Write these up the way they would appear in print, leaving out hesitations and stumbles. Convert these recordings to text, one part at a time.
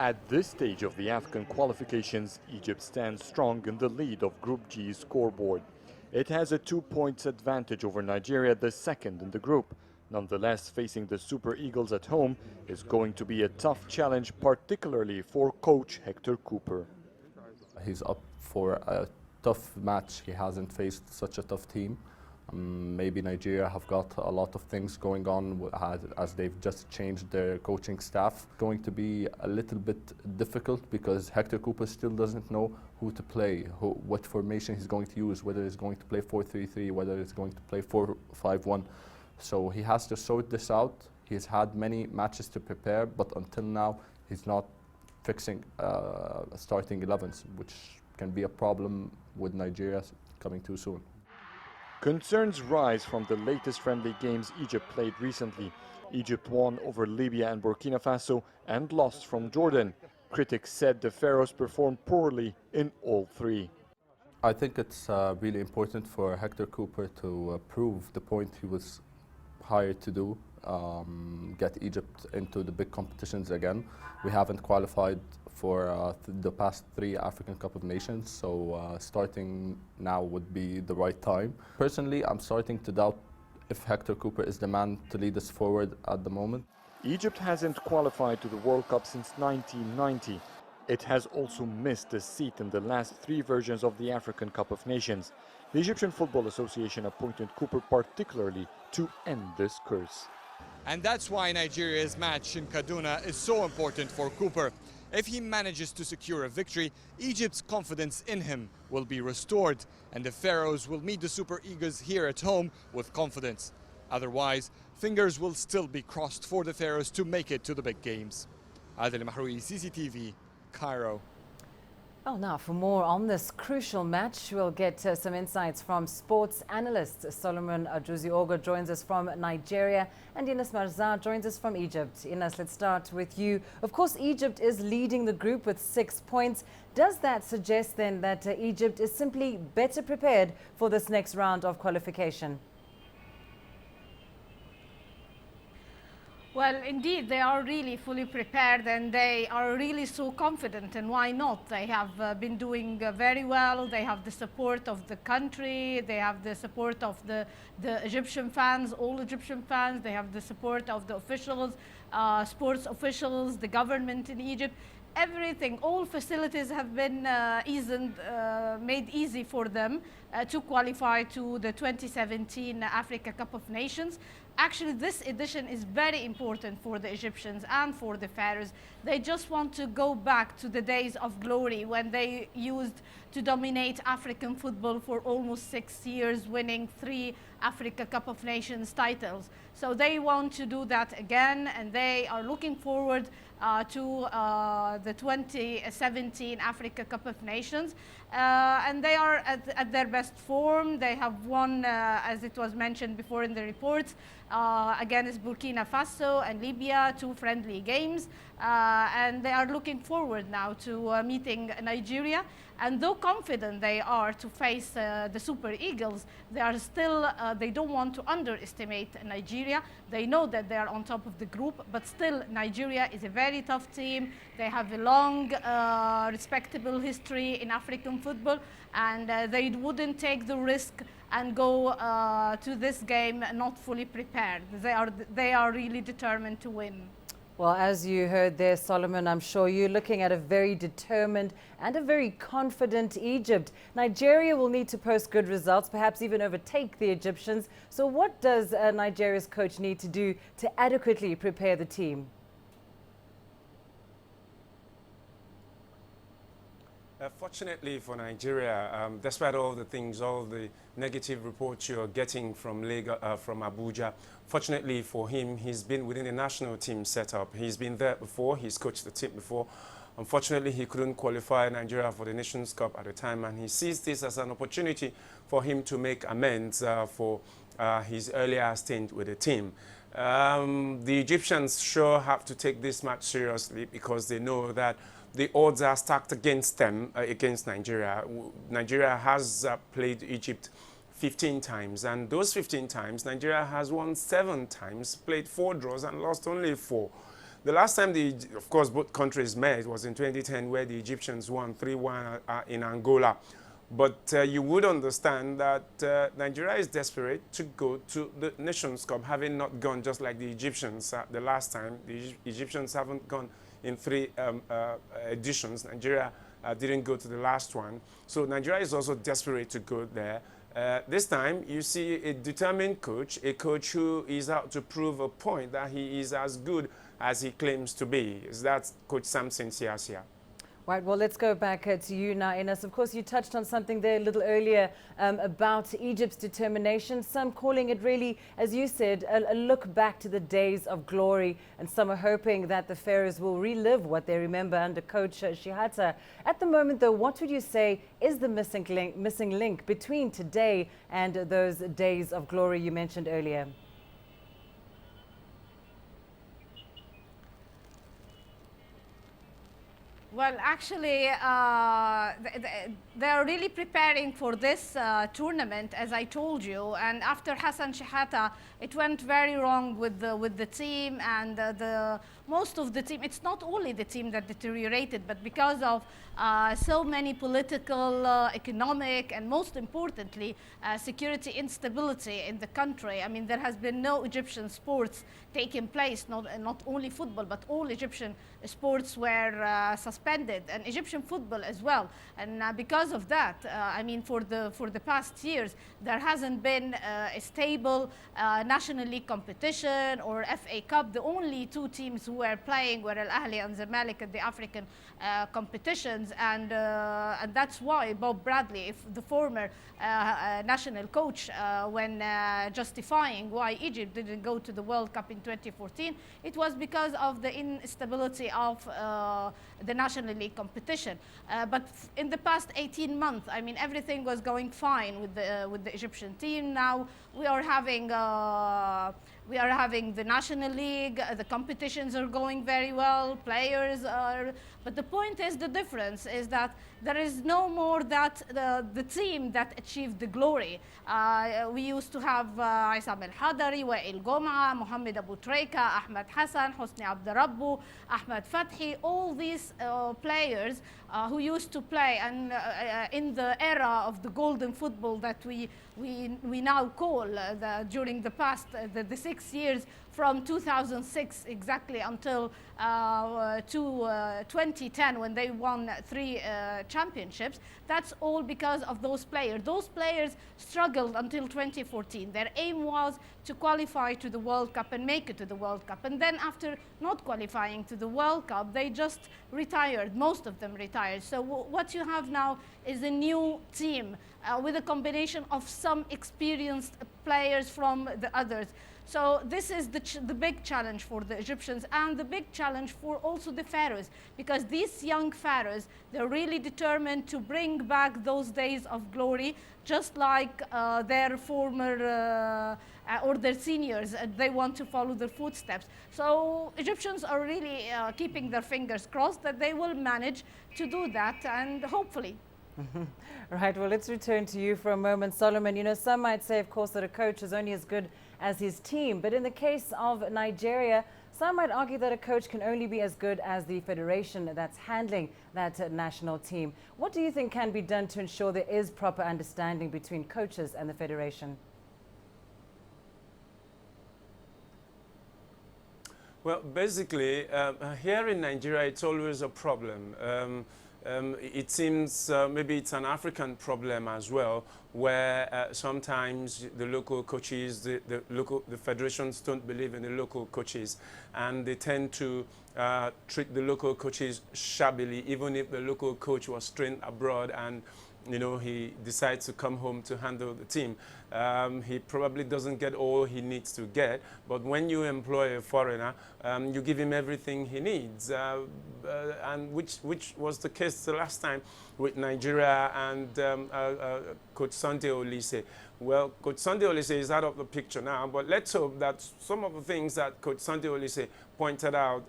At this stage of the AFCON qualifications, Egypt stands strong in the lead of Group G's scoreboard. It has a 2 points advantage over Nigeria, the second in the group. Nonetheless, facing the Super Eagles at home is going to be a tough challenge, particularly for coach Hector Cooper. He's up for a tough match. He hasn't faced such a tough team. Maybe Nigeria have got a lot of things going on as they've just changed their coaching staff. Going to be a little bit difficult because Hector Cooper still doesn't know who to play, what formation he's going to use, whether he's going to play 4-3-3, whether he's going to play 4-5-1. So he has to sort this out. He's had many matches to prepare, but until now he's not fixing starting 11s, which can be a problem with Nigeria coming too soon. Concerns rise from the latest friendly games Egypt played recently. Egypt won over Libya and Burkina Faso and lost from Jordan. Critics said the Pharaohs performed poorly in all three. I think it's really important for Hector Cooper to prove the point he was hired to do, get Egypt into the big competitions again. We haven't qualified for the past 3 African Cup of Nations, so starting now would be the right time. Personally, I'm starting to doubt if Hector Cooper is the man to lead us forward at the moment. Egypt hasn't qualified to the World Cup since 1990. It has also missed a seat in the last 3 versions of the African Cup of Nations. The Egyptian Football Association appointed Cooper particularly to end this curse. And that's why Nigeria's match in Kaduna is so important for Cooper. If he manages to secure a victory, Egypt's confidence in him will be restored, and the Pharaohs will meet the Super Eagles here at home with confidence. Otherwise, fingers will still be crossed for the Pharaohs to make it to the big games. Adel El Mahrouky, CCTV, Cairo. Well, now for more on this crucial match, we'll get some insights from sports analyst Solomon Adjuziogo joins us from Nigeria, and Ines Marza joins us from Egypt. Ines, let's start with you. Of course, Egypt is leading the group with 6 points. Does that suggest then that Egypt is simply better prepared for this next round of qualification? Well, indeed, they are really fully prepared and they are really so confident, and why not? They have been doing very well. They have the support of the country. They have the support of the Egyptian fans, all Egyptian fans. They have the support of the officials, sports officials, the government in Egypt. Everything, all facilities have been made easy for them to qualify to the 2017 Africa Cup of Nations. Actually, this edition is very important for the Egyptians and for the Pharaohs. They just want to go back to the days of glory when they used to dominate African football for almost 6 years, winning 3 Africa Cup of Nations titles. So they want to do that again, and they are looking forward to the 2017 Africa Cup of Nations. And they are at their best form. They have won, as it was mentioned before in the reports, against Burkina Faso and Libya, 2 friendly games. And they are looking forward now to meeting Nigeria. And though confident they are to face the Super Eagles, they are still, they don't want to underestimate Nigeria. They know that they are on top of the group, but still Nigeria is a very tough team. They have a long, respectable history in African football, and they wouldn't take the risk and go to this game not fully prepared. They are really determined to win. Well, as you heard there, Solomon, I'm sure you're looking at a very determined and a very confident Egypt. Nigeria will need to post good results, perhaps even overtake the Egyptians. So what does Nigeria's coach need to do to adequately prepare the team? Fortunately for Nigeria, despite all the things, all the negative reports you're getting from Abuja, fortunately for him, he's been within the national team setup. He's been there before, he's coached the team before. Unfortunately, he couldn't qualify Nigeria for the Nations Cup at the time, and he sees this as an opportunity for him to make amends for his earlier stint with the team. The Egyptians sure have to take this match seriously because they know that the odds are stacked against them, against Nigeria. Nigeria has played Egypt 15 times, and those 15 times, Nigeria has won 7 times, played 4 draws and lost only 4. The last time, of course, both countries met was in 2010, where the Egyptians won 3-1 in Angola. But you would understand that Nigeria is desperate to go to the Nations Cup, having not gone just like the Egyptians the last time. The Egyptians haven't gone in 3 editions. Nigeria didn't go to the last one. So Nigeria is also desperate to go there. This time, you see a determined coach, a coach who is out to prove a point that he is as good as he claims to be. That's Coach Samson Siasia. Right, well, let's go back to you now, Ines. Of course, you touched on something there a little earlier about Egypt's determination. Some calling it really, as you said, a look back to the days of glory. And some are hoping that the Pharaohs will relive what they remember under Coach Shihata. At the moment, though, what would you say is the missing link between today and those days of glory you mentioned earlier? Well, actually, they are really preparing for this tournament, as I told you. And after Hassan Shihata, it went very wrong with the team and most of the team. It's not only the team that deteriorated, but because of so many political, economic, and most importantly, security instability in the country. I mean, there has been no Egyptian sports taking place, not only football, but all Egyptian sports were suspended, and Egyptian football as well. And because of that, I mean, for the past years, there hasn't been a stable National League competition or FA Cup. The only 2 teams who were playing were Al Ahly and Zamalek at the African competitions, and that's why Bob Bradley, the former national coach, when justifying why Egypt didn't go to the World Cup in 2014, it was because of the instability of the National League competition. But in the past 18 months, I mean, everything was going fine with the Egyptian team. Now we are having the National League. The competitions are going very well. Players are. But the point is, the difference is that there is no more that the team that achieved the glory. We used to have Isam El-Hadari, Wael Goma, Mohamed Abu Treka, Ahmed Hassan, Hosni Abderrabbu, Ahmed Fathi, all these players who used to play and in the era of the golden football that we now call during the past the 6 years from 2006 exactly until 2010 when they won 3 championships. That's all because of those players. Those players struggled until 2014. Their aim was to qualify to the World Cup and make it to the World Cup. And then after not qualifying to the World Cup, they just retired. Most of them retired. So what you have now is a new team with a combination of some experienced players from the others. So this is the big challenge for the Egyptians and the big challenge for also the Pharaohs, because these young Pharaohs, they're really determined to bring back those days of glory, just like their former or their seniors. They want to follow their footsteps. So Egyptians are really keeping their fingers crossed that they will manage to do that, and hopefully. Right, well, let's return to you for a moment, Solomon. You know, some might say, of course, that a coach is only as good as his team. But in the case of Nigeria, some might argue that a coach can only be as good as the federation that's handling that national team. What do you think can be done to ensure there is proper understanding between coaches and the federation? Well, basically, here in Nigeria, it's always a problem. It seems maybe it's an African problem as well, where sometimes the local coaches, the federations don't believe in the local coaches, and they tend to treat the local coaches shabbily, even if the local coach was trained abroad and he decides to come home to handle the team. He probably doesn't get all he needs to get, but when you employ a foreigner, you give him everything he needs, and which was the case the last time with Nigeria and Coach Sunday Olise. Well, Coach Sunday Olise is out of the picture now, but let's hope that some of the things that Coach Sunday Olise pointed out,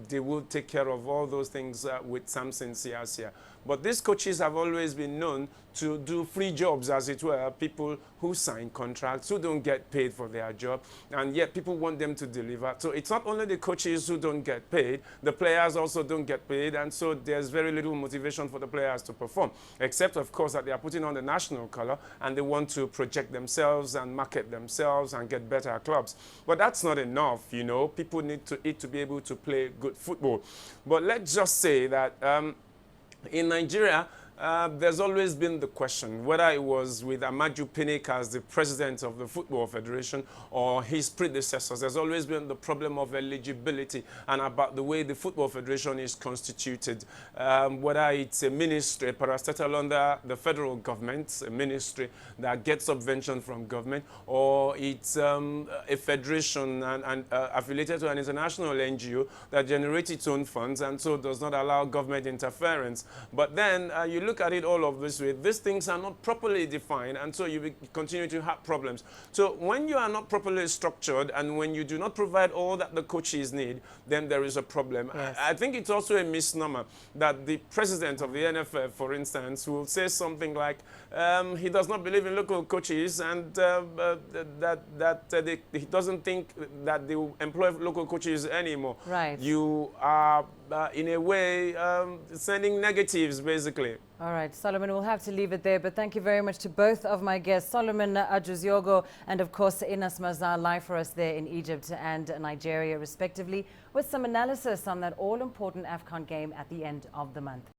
they will take care of all those things with Samson Siasia. But these coaches have always been known to do free jobs, as it were, people who sign contracts, who don't get paid for their job, and yet people want them to deliver. So it's not only the coaches who don't get paid, the players also don't get paid, and so there's very little motivation for the players to perform, except of course that they are putting on the national color and they want to project themselves and market themselves and get better clubs. But that's not enough, you know. People need to eat to be able to play good football. But let's just say that in Nigeria, there's always been the question whether it was with Amaju Pinnick as the president of the Football Federation or his predecessors. There's always been the problem of eligibility and about the way the Football Federation is constituted. Whether it's a ministry, a parastatal under the federal government, a ministry that gets subvention from government, or it's a federation and affiliated to an international NGO that generates its own funds and so does not allow government interference. But then you look at it all of this way, these things are not properly defined, and so you continue to have problems. So when you are not properly structured and when you do not provide all that the coaches need, then there is a problem. Yes. I think it's also a misnomer that the president of the NFF, for instance, will say something like he does not believe in local coaches and he doesn't think that they will employ local coaches anymore. Right. You are, in a way, sending negatives, basically. All right, Solomon, we'll have to leave it there, but thank you very much to both of my guests, Solomon Ajuziogo and, of course, Inas Marzar, live for us there in Egypt and Nigeria, respectively, with some analysis on that all-important AFCON game at the end of the month.